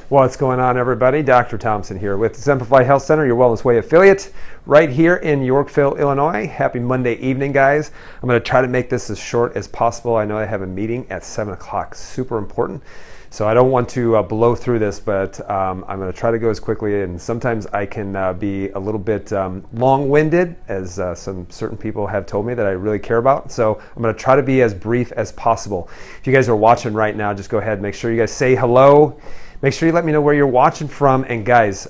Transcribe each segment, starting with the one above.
What's going on, everybody? Dr. Thompson here with Exemplify Health Center, your Wellness Way affiliate, right here in Yorkville, Illinois. Happy Monday evening, guys. I'm going to try to make this as short as possible. I know I have a meeting at 7 o'clock, super important. So I don't want to blow through this, but I'm going to try to go as quickly. And sometimes I can be a little bit long-winded, as some certain people have told me that I really care about. So I'm going to try to be as brief as possible. If you guys are watching right now, just go ahead and make sure you guys say hello. Make sure you let me know where you're watching from. And guys,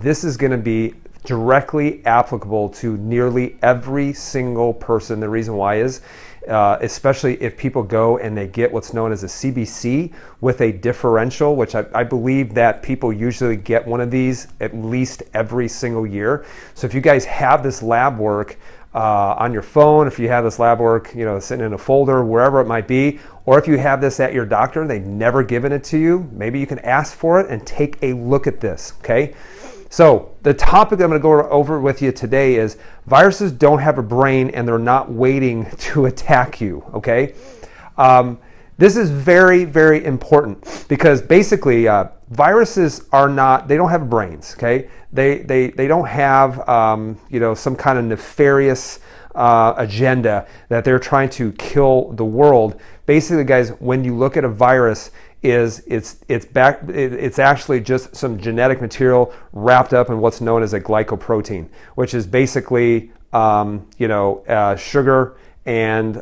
this is going to be directly applicable to nearly every single person. The reason why is, especially if people go and they get what's known as a CBC with a differential, which I believe that people usually get one of these at least every single year. So if you guys have this lab work on your phone, if you have this lab work, sitting in a folder, wherever it might be, or if you have this at your doctor, they've never given it to you, maybe you can ask for it and take a look at this, okay? So the topic that I'm going to go over with you today is viruses don't have a brain and they're not waiting to attack you, okay? This is very, very important because basically viruses they don't have brains, okay? They don't have, some kind of nefarious agenda that they're trying to kill the world. Basically, guys, when you look at a virus, it's actually just some genetic material wrapped up in what's known as a glycoprotein, which is basically sugar and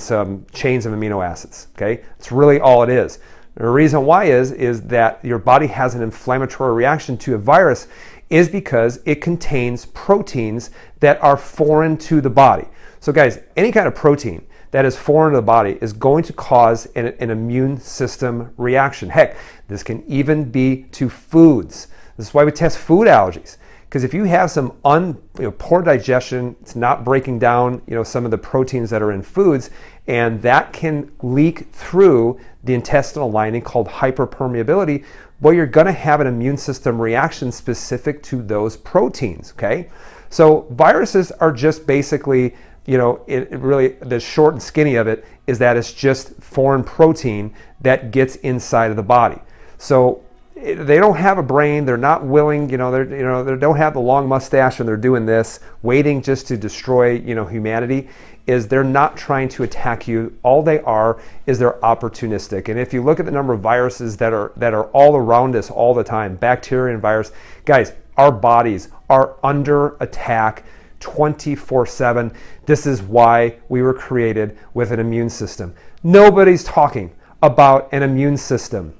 some chains of amino acids. Okay, it's really all it is. The reason why is that your body has an inflammatory reaction to a virus is because it contains proteins that are foreign to the body. So guys, any kind of protein that is foreign to the body is going to cause an immune system reaction. Heck, this can even be to foods. This is why we test food allergies. Because if you have some poor digestion, it's not breaking down some of the proteins that are in foods, and that can leak through the intestinal lining called hyperpermeability, well, you're going to have an immune system reaction specific to those proteins, okay? So viruses are just basically, really the short and skinny of it is that it's just foreign protein that gets inside of the body. So they don't have a brain. They're not willing. They don't have the long mustache and they're doing this, waiting just to destroy humanity. They're not trying to attack you. All they are is they're opportunistic. And if you look at the number of viruses that are all around us all the time, bacteria and virus, guys, our bodies are under attack 24/7. This is why we were created with an immune system. Nobody's talking about an immune system.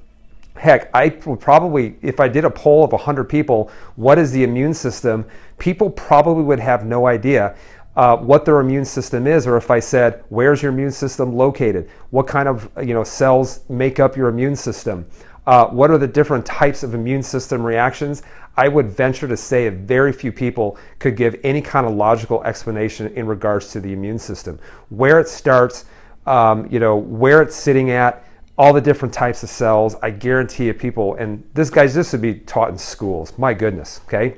Heck, I would probably, if I did a poll of 100 people, what is the immune system? People probably would have no idea what their immune system is, or if I said, where's your immune system located? What kind of cells make up your immune system? What are the different types of immune system reactions? I would venture to say very few people could give any kind of logical explanation in regards to the immune system. Where it starts, where it's sitting at, all the different types of cells. I guarantee you people, and this would be taught in schools. My goodness, okay?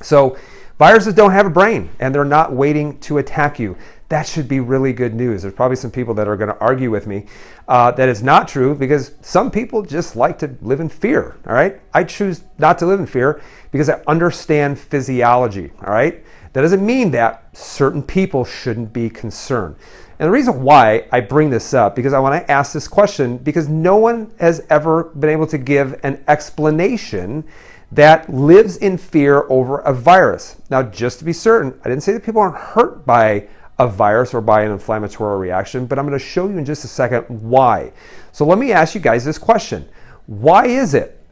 So viruses don't have a brain and they're not waiting to attack you. That should be really good news. There's probably some people that are going to argue with me that is not true because some people just like to live in fear, all right? I choose not to live in fear because I understand physiology, all right? That doesn't mean that certain people shouldn't be concerned. And the reason why I bring this up, because I want to ask this question, because no one has ever been able to give an explanation that lives in fear over a virus. Now, just to be certain, I didn't say that people aren't hurt by a virus or by an inflammatory reaction, but I'm going to show you in just a second why. So let me ask you guys this question. Why is it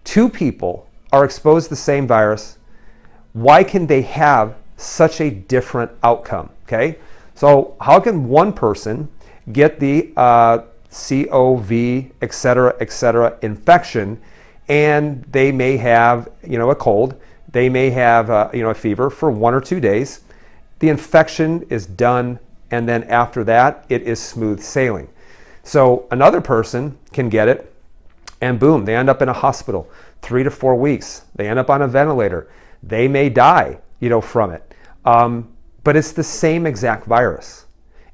two people are exposed to the same virus? Why can they have such a different outcome? Okay, so how can one person get the COV, et cetera, infection, and they may have, a cold, they may have, a fever for 1 or 2 days. The infection is done, and then after that, it is smooth sailing. So another person can get it, and boom, they end up in a hospital 3 to 4 weeks. They end up on a ventilator. They may die, from it. But it's the same exact virus.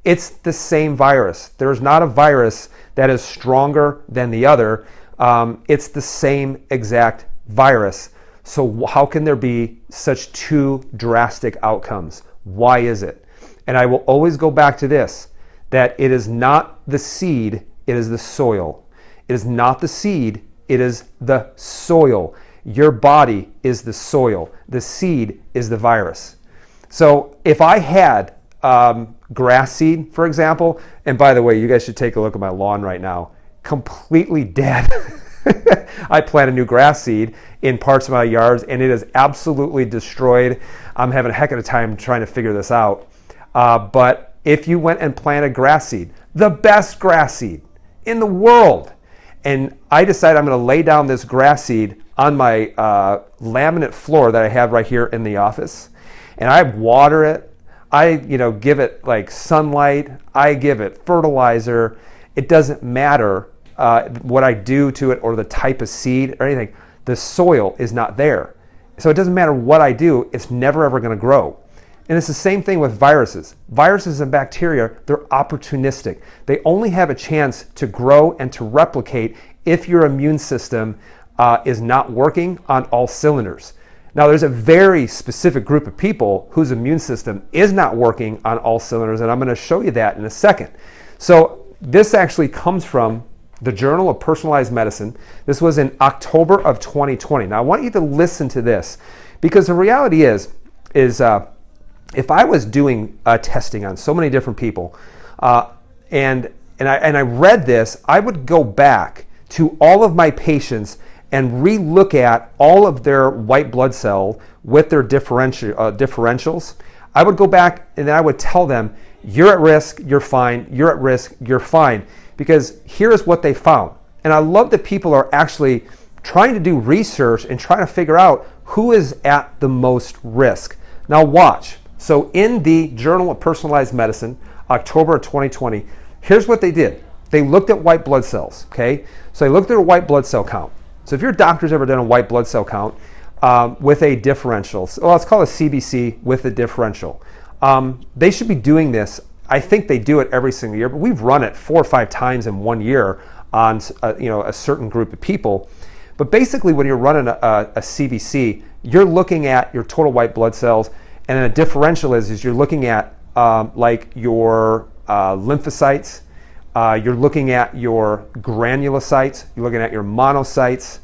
It's the same virus. There's not a virus that is stronger than the other, It's the same exact virus. So how can there be such two drastic outcomes? Why is it? And I will always go back to this, that it is not the seed, it is the soil. It is not the seed, it is the soil. Your body is the soil. The seed is the virus. So if I had grass seed, for example, and by the way, you guys should take a look at my lawn right now, completely dead. I planted new grass seed in parts of my yards and it is absolutely destroyed. I'm having a heck of a time trying to figure this out. But if you went and planted grass seed, the best grass seed in the world, and I decided I'm going to lay down this grass seed on my laminate floor that I have right here in the office, and I water it, I give it like sunlight, I give it fertilizer. It doesn't matter what I do to it or the type of seed or anything. The soil is not there. So it doesn't matter what I do, it's never ever going to grow. And it's the same thing with viruses. Viruses and bacteria, they're opportunistic. They only have a chance to grow and to replicate if your immune system is not working on all cylinders. Now, there's a very specific group of people whose immune system is not working on all cylinders, and I'm going to show you that in a second. So this actually comes from the Journal of Personalized Medicine. This was in October of 2020. Now, I want you to listen to this, because the reality is if I was doing testing on so many different people, and I read this, I would go back to all of my patients and re-look at all of their white blood cell with their differentials. I would go back and then I would tell them, you're at risk, you're fine, you're at risk, you're fine. Because here is what they found. And I love that people are actually trying to do research and trying to figure out who is at the most risk. Now watch. So in the Journal of Personalized Medicine, October of 2020, here's what they did. They looked at white blood cells, okay? So they looked at a white blood cell count. So if your doctor's ever done a white blood cell count with a differential, so let's call it CBC with a differential, they should be doing this. I think they do it every single year, but we've run it 4 or 5 times in 1 year on a certain group of people. But basically when you're running a CBC, you're looking at your total white blood cells, and then a differential is you're looking at like your lymphocytes, you're looking at your granulocytes, you're looking at your monocytes,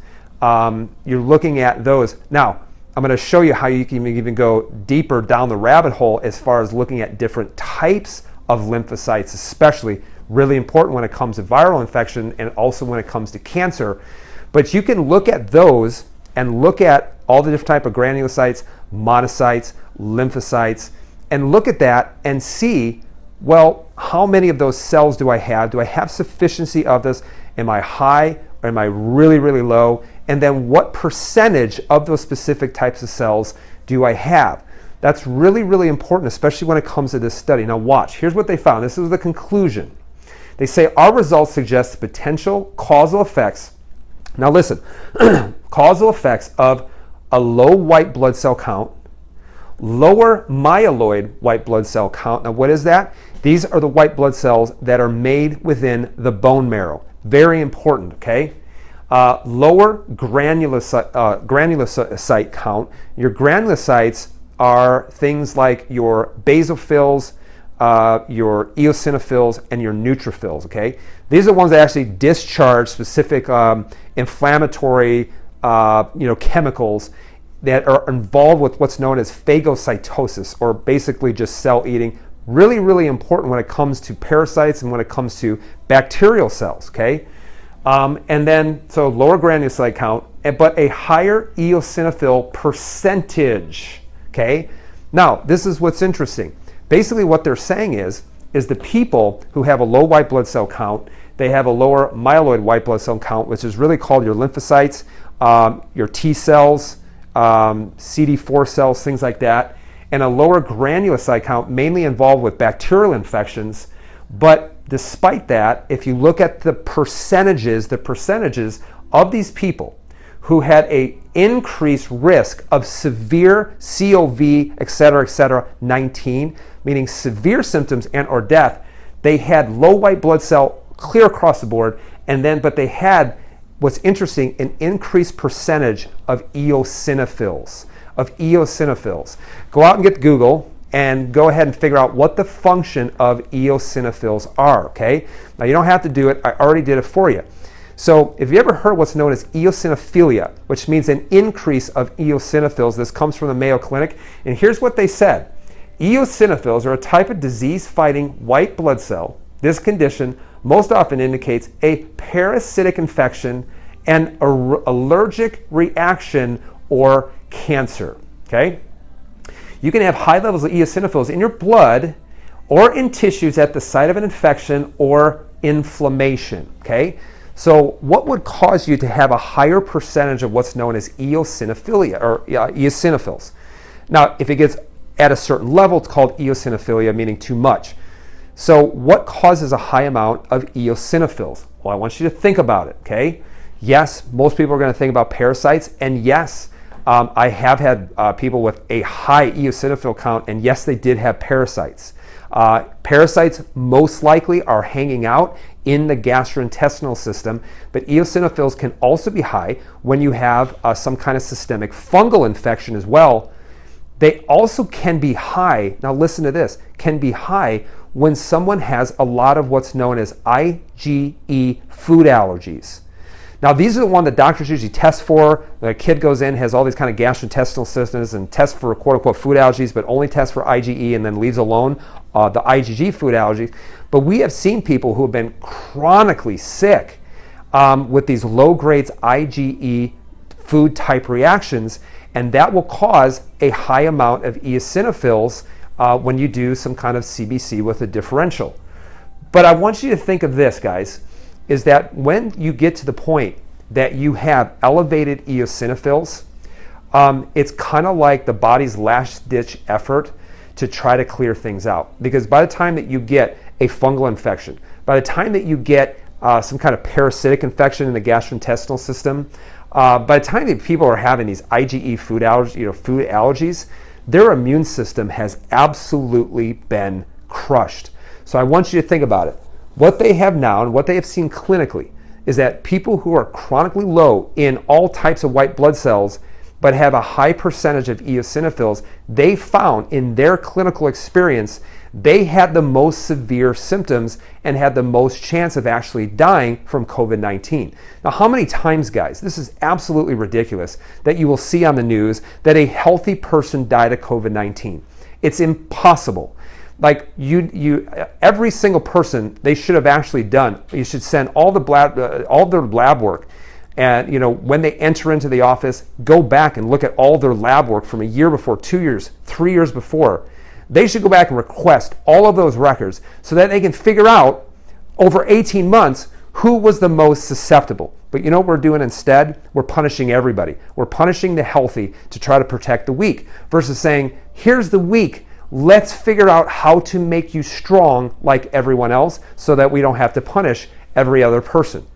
you're looking at those. Now, I'm going to show you how you can even go deeper down the rabbit hole as far as looking at different types of lymphocytes, especially really important when it comes to viral infection and also when it comes to cancer. But you can look at those and look at all the different type of granulocytes, monocytes, lymphocytes, and look at that and see, well, how many of those cells do I have? Do I have sufficiency of this? Am I high or am I really, really low? And then what percentage of those specific types of cells do I have? That's really, really important, especially when it comes to this study. Now watch, here's what they found. This is the conclusion. They say our results suggest potential causal effects. Now listen, causal effects of a low white blood cell count, lower myeloid white blood cell count. Now what is that? These are the white blood cells that are made within the bone marrow. Very important, okay? Lower granulocyte count. Your granulocytes are things like your basophils, your eosinophils, and your neutrophils, okay? These are the ones that actually discharge specific inflammatory chemicals that are involved with what's known as phagocytosis, or basically just cell eating. Really, really important when it comes to parasites and when it comes to bacterial cells, okay? And then, so lower granulocyte count, but a higher eosinophil percentage, okay? Now, this is what's interesting. Basically what they're saying is the people who have a low white blood cell count, they have a lower myeloid white blood cell count, which is really called your lymphocytes, your T cells, CD4 cells, things like that, and a lower granulocyte count, mainly involved with bacterial infections. But despite that, if you look at the percentages of these people who had a increased risk of severe COV, et cetera, 19, meaning severe symptoms and or death, they had low white blood cell clear across the board, but they had what's interesting, an increased percentage of eosinophils. Go out and get Google and go ahead and figure out what the function of eosinophils are, okay? Now you don't have to do it, I already did it for you. So if you ever heard what's known as eosinophilia, which means an increase of eosinophils, this comes from the Mayo Clinic, and here's what they said. Eosinophils are a type of disease-fighting white blood cell. This condition most often indicates a parasitic infection, an allergic reaction, or cancer, okay? You can have high levels of eosinophils in your blood or in tissues at the site of an infection or inflammation, okay? So what would cause you to have a higher percentage of what's known as eosinophilia or eosinophils? Now, if it gets at a certain level, it's called eosinophilia, meaning too much. So what causes a high amount of eosinophils? Well, I want you to think about it, okay? Yes, most people are going to think about parasites, and yes, I have had people with a high eosinophil count, and yes, they did have parasites. Parasites most likely are hanging out in the gastrointestinal system, but eosinophils can also be high when you have some kind of systemic fungal infection as well. They also can be high, now listen to this, can be high when someone has a lot of what's known as IgE food allergies. Now these are the ones that doctors usually test for. The kid goes in, has all these kind of gastrointestinal systems and tests for quote unquote food allergies, but only tests for IgE and then leaves alone the IgG food allergies. But we have seen people who have been chronically sick with these low grades IgE food type reactions, and that will cause a high amount of eosinophils when you do some kind of CBC with a differential. But I want you to think of this, guys, is that when you get to the point that you have elevated eosinophils, it's kind of like the body's last-ditch effort to try to clear things out. Because by the time that you get a fungal infection, by the time that you get some kind of parasitic infection in the gastrointestinal system, by the time that people are having these IgE food allergies, their immune system has absolutely been crushed. So I want you to think about it. What they have now and what they have seen clinically is that people who are chronically low in all types of white blood cells but have a high percentage of eosinophils, they found in their clinical experience they had the most severe symptoms and had the most chance of actually dying from COVID-19. Now, how many times, guys, this is absolutely ridiculous, that you will see on the news that a healthy person died of COVID-19. It's impossible. Like every single person they should have actually done, you should send all their lab work, and when they enter into the office, go back and look at all their lab work from a year before, 2 years, 3 years before. They should go back and request all of those records so that they can figure out over 18 months who was the most susceptible. But you know what we're doing instead? We're punishing everybody. We're punishing the healthy to try to protect the weak versus saying, here's the weak. Let's figure out how to make you strong like everyone else so that we don't have to punish every other person.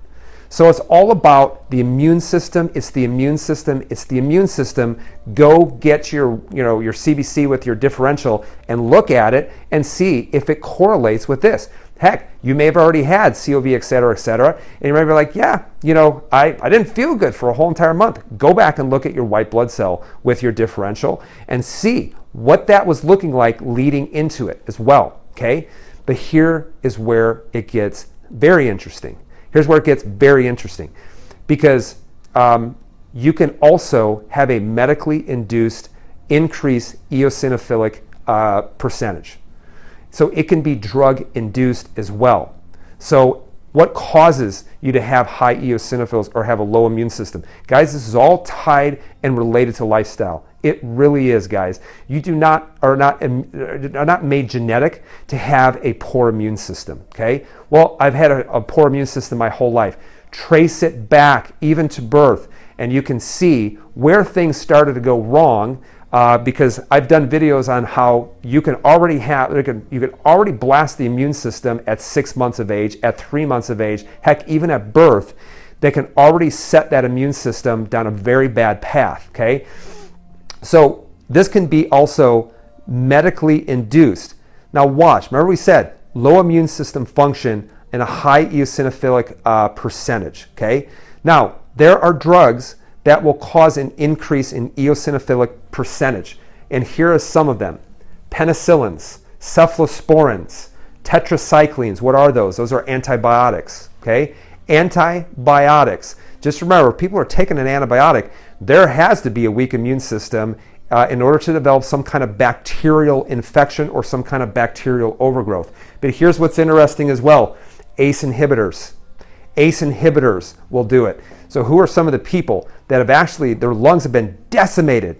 So it's all about the immune system. It's the immune system. It's the immune system. Go get your CBC with your differential and look at it and see if it correlates with this. Heck, you may have already had COV, et cetera, and you may be like, yeah, I didn't feel good for a whole entire month. Go back and look at your white blood cell with your differential and see what that was looking like leading into it as well, okay? But here is where it gets very interesting. Here's where it gets very interesting because you can also have a medically induced increased eosinophilic percentage. So it can be drug induced as well. So what causes you to have high eosinophils or have a low immune system? Guys, this is all tied and related to lifestyle. It really is, guys. You are not made genetic to have a poor immune system, okay? Well, I've had a poor immune system my whole life. Trace it back even to birth, and you can see where things started to go wrong because I've done videos on how you can already blast the immune system at 6 months of age, at 3 months of age, heck, even at birth. They can already set that immune system down a very bad path, okay? So this can be also medically induced. Now watch, remember we said low immune system function and a high eosinophilic percentage, okay? Now, there are drugs that will cause an increase in eosinophilic percentage, and here are some of them. Penicillins, cephalosporins, tetracyclines. What are those? Those are antibiotics, okay? Antibiotics. Just remember, if people are taking an antibiotic, there has to be a weak immune system in order to develop some kind of bacterial infection or some kind of bacterial overgrowth. But here's what's interesting as well. ACE inhibitors. ACE inhibitors will do it. So who are some of the people that have actually, their lungs have been decimated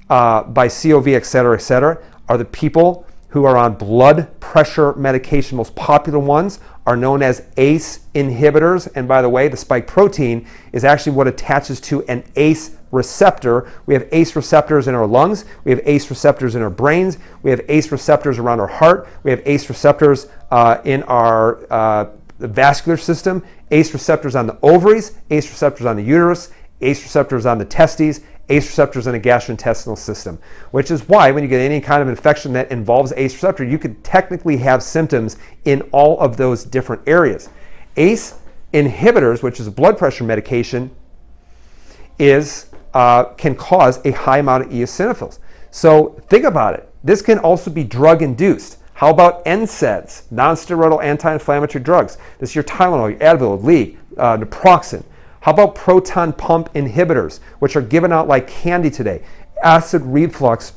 by COV, et cetera, are the people who are on blood pressure medication. Most popular ones are known as ACE inhibitors. And by the way, the spike protein is actually what attaches to an ACE receptor. We have ACE receptors in our lungs. We have ACE receptors in our brains. We have ACE receptors around our heart. We have ACE receptors in our vascular system, ACE receptors on the ovaries, ACE receptors on the uterus, ACE receptors on the testes, ACE receptors in the gastrointestinal system, which is why when you get any kind of infection that involves ACE receptor, you could technically have symptoms in all of those different areas. ACE inhibitors, which is a blood pressure medication, can cause a high amount of eosinophils. So think about it. This can also be drug-induced. How about NSAIDs, non-steroidal anti-inflammatory drugs? This is your Tylenol, your Advil, Lee, naproxen. How about proton pump inhibitors, which are given out like candy today? Acid reflux,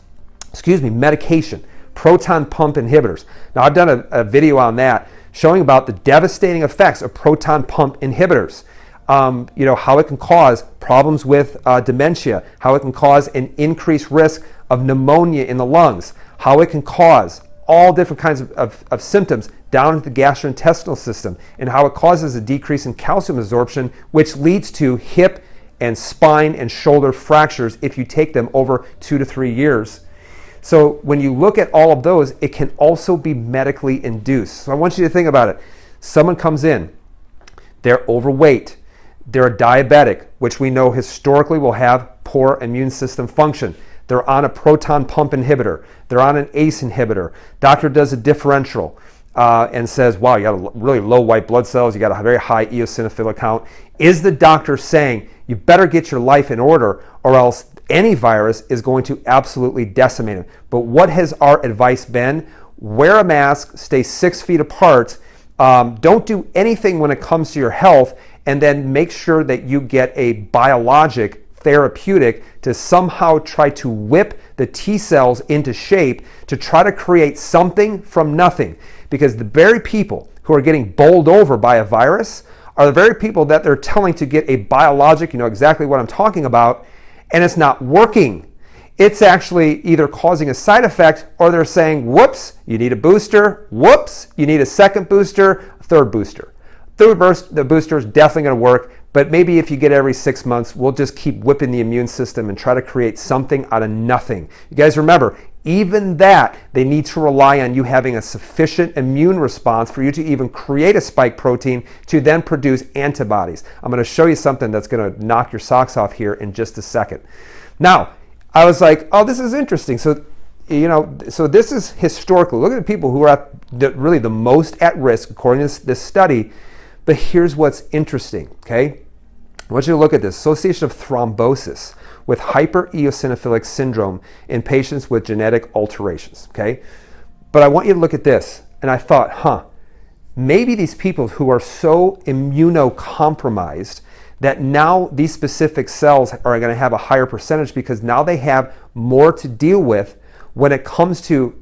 medication, proton pump inhibitors. Now I've done a video on that showing about the devastating effects of proton pump inhibitors. How it can cause problems with dementia, how it can cause an increased risk of pneumonia in the lungs, how it can cause all different kinds of symptoms down into the gastrointestinal system, and how it causes a decrease in calcium absorption, which leads to hip and spine and shoulder fractures if you take them over 2 to 3 years. So when you look at all of those, it can also be medically induced. So I want you to think about it. Someone comes in, they're overweight, they're a diabetic, which we know historically will have poor immune system function. They're on a proton pump inhibitor. They're on an ACE inhibitor. Doctor does a differential and says, wow, you got a really low white blood cells. You got a very high eosinophil count. Is the doctor saying, you better get your life in order or else any virus is going to absolutely decimate it? But what has our advice been? Wear a mask, stay 6 feet apart, don't do anything when it comes to your health, and then make sure that you get a biologic therapeutic to somehow try to whip the T cells into shape to try to create something from nothing. Because the very people who are getting bowled over by a virus are the very people that they're telling to get a biologic, you know exactly what I'm talking about, and it's not working. It's actually either causing a side effect or they're saying, whoops, you need a booster, whoops, you need a second booster, a third booster. The booster is definitely going to work, but maybe if you get every 6 months, we'll just keep whipping the immune system and try to create something out of nothing. You guys remember, even that, they need to rely on you having a sufficient immune response for you to even create a spike protein to then produce antibodies. I'm going to show you something that's going to knock your socks off here in just a second. Now, I was like, oh, this is interesting. So this is historically, look at the people who are really the most at risk according to this study. But here's what's interesting, okay? I want you to look at this. Association of thrombosis with hypereosinophilic syndrome in patients with genetic alterations, okay? But I want you to look at this. And I thought, maybe these people who are so immunocompromised that now these specific cells are going to have a higher percentage because now they have more to deal with when it comes to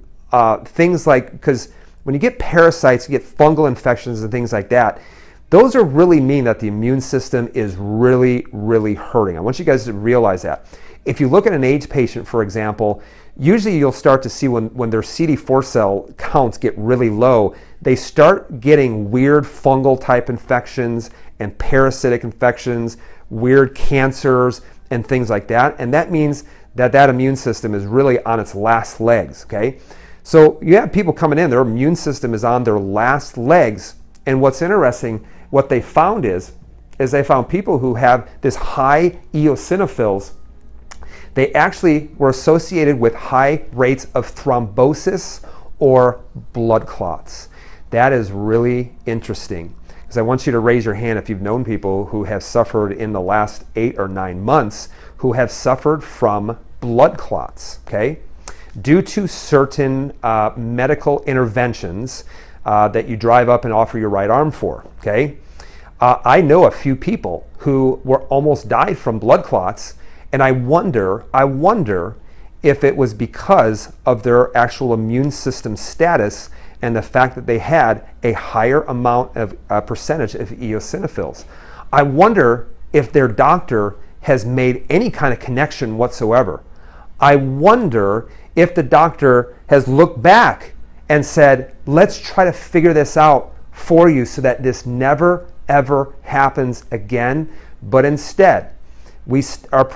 things like, because when you get parasites, you get fungal infections and things like that, those are really mean that the immune system is really, really hurting. I want you guys to realize that. If you look at an AIDS patient, for example, usually you'll start to see when their CD4 cell counts get really low, they start getting weird fungal type infections and parasitic infections, weird cancers and things like that. And that means that immune system is really on its last legs, okay? So you have people coming in, their immune system is on their last legs. And what's interesting, what they found is they found people who have this high eosinophils, they actually were associated with high rates of thrombosis or blood clots. That is really interesting, because I want you to raise your hand if you've known people who have suffered in the last 8 or 9 months who have suffered from blood clots, okay? Due to certain medical interventions that you drive up and offer your right arm for, okay? I know a few people who were almost died from blood clots, and I wonder if it was because of their actual immune system status and the fact that they had a higher amount of percentage of eosinophils. I wonder if their doctor has made any kind of connection whatsoever. I wonder if the doctor has looked back and said, let's try to figure this out for you so that this never ever happens again. But instead, our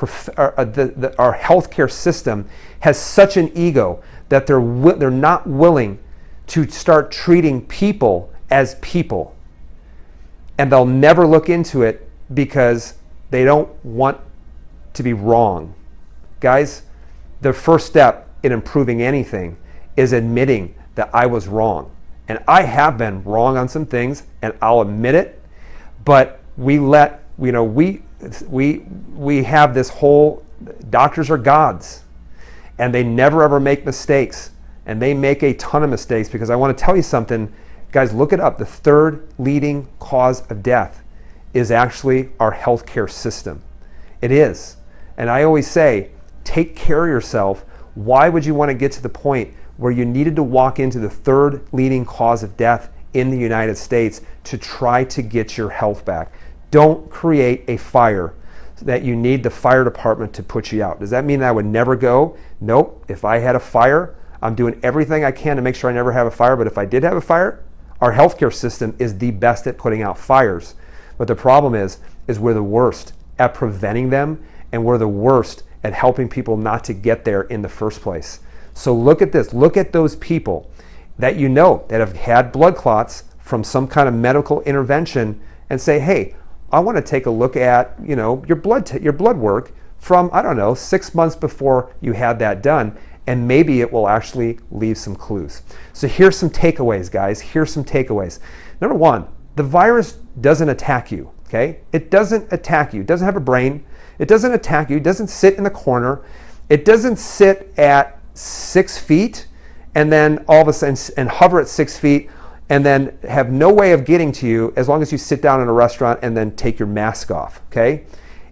healthcare system has such an ego that they're not willing to start treating people as people. And they'll never look into it because they don't want to be wrong. Guys, the first step in improving anything is admitting that I was wrong. And I have been wrong on some things, and I'll admit it, but we have this whole, doctors are gods, and they never ever make mistakes, and they make a ton of mistakes, because I want to tell you something, guys, look it up. The third leading cause of death is actually our healthcare system. It is. And I always say, take care of yourself. Why would you want to get to the point where you needed to walk into the third leading cause of death in the United States to try to get your health back? Don't create a fire that you need the fire department to put you out. Does that mean that I would never go? Nope. If I had a fire, I'm doing everything I can to make sure I never have a fire. But if I did have a fire, our healthcare system is the best at putting out fires. But the problem is we're the worst at preventing them, and we're the worst at helping people not to get there in the first place. So look at this. Look at those people that you know that have had blood clots from some kind of medical intervention, and say, hey, I want to take a look at your blood work from, I don't know, 6 months before you had that done, and maybe it will actually leave some clues. So here's some takeaways, guys. Here's some takeaways. Number one, the virus doesn't attack you, okay? It doesn't attack you. It doesn't have a brain. It doesn't attack you. It doesn't sit in the corner. It doesn't sit at 6 feet and then all of a sudden and hover at 6 feet and then have no way of getting to you as long as you sit down in a restaurant and then take your mask off, okay?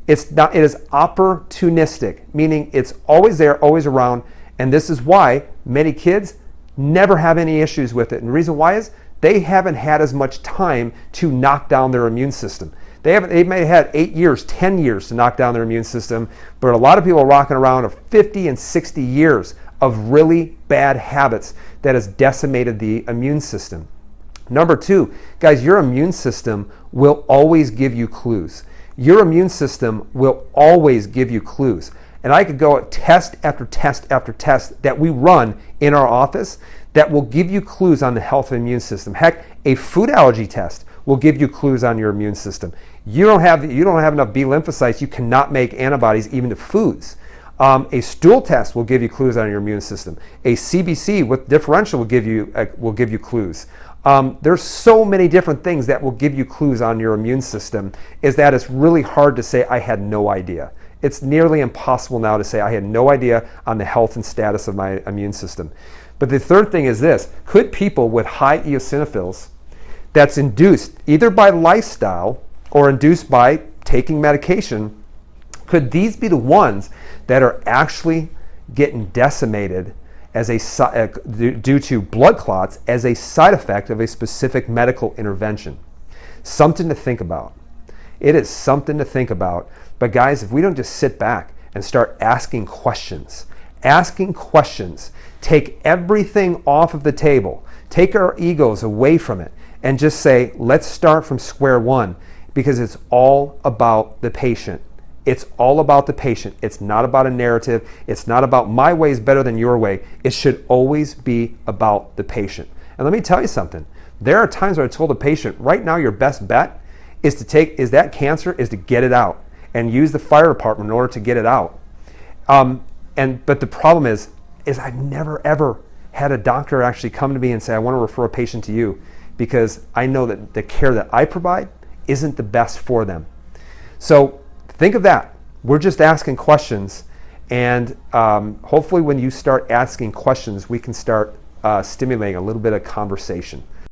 It is opportunistic, meaning it's always there, always around, and this is why many kids never have any issues with it. And the reason why is they haven't had as much time to knock down their immune system. They may have had 8 years, 10 years to knock down their immune system, but a lot of people are rocking around of 50 and 60 years of really bad habits that has decimated the immune system. Number two, guys, your immune system will always give you clues. Your immune system will always give you clues. And I could go at test after test after test that we run in our office that will give you clues on the health of the immune system. Heck, a food allergy test will give you clues on your immune system. You don't have enough B lymphocytes, you cannot make antibodies even to foods. A stool test will give you clues on your immune system. A CBC with differential will give you clues. There's so many different things that will give you clues on your immune system, is that it's really hard to say I had no idea. It's nearly impossible now to say I had no idea on the health and status of my immune system. But the third thing is this: could people with high eosinophils that's induced either by lifestyle or induced by taking medication, could these be the ones that are actually getting decimated as due to blood clots as a side effect of a specific medical intervention? Something to think about. It is something to think about. But guys, if we don't just sit back and start asking questions, take everything off of the table, take our egos away from it, and just say, let's start from square one, because it's all about the patient. It's all about the patient. It's not about a narrative. It's not about my way is better than your way. It should always be about the patient. And let me tell you something. There are times where I told a patient, right now your best bet is to get it out and use the fire department in order to get it out. But the problem is I've never ever had a doctor actually come to me and say, I want to refer a patient to you. because I know that the care that I provide isn't the best for them. So think of that. We're just asking questions, and hopefully when you start asking questions, we can start stimulating a little bit of conversation.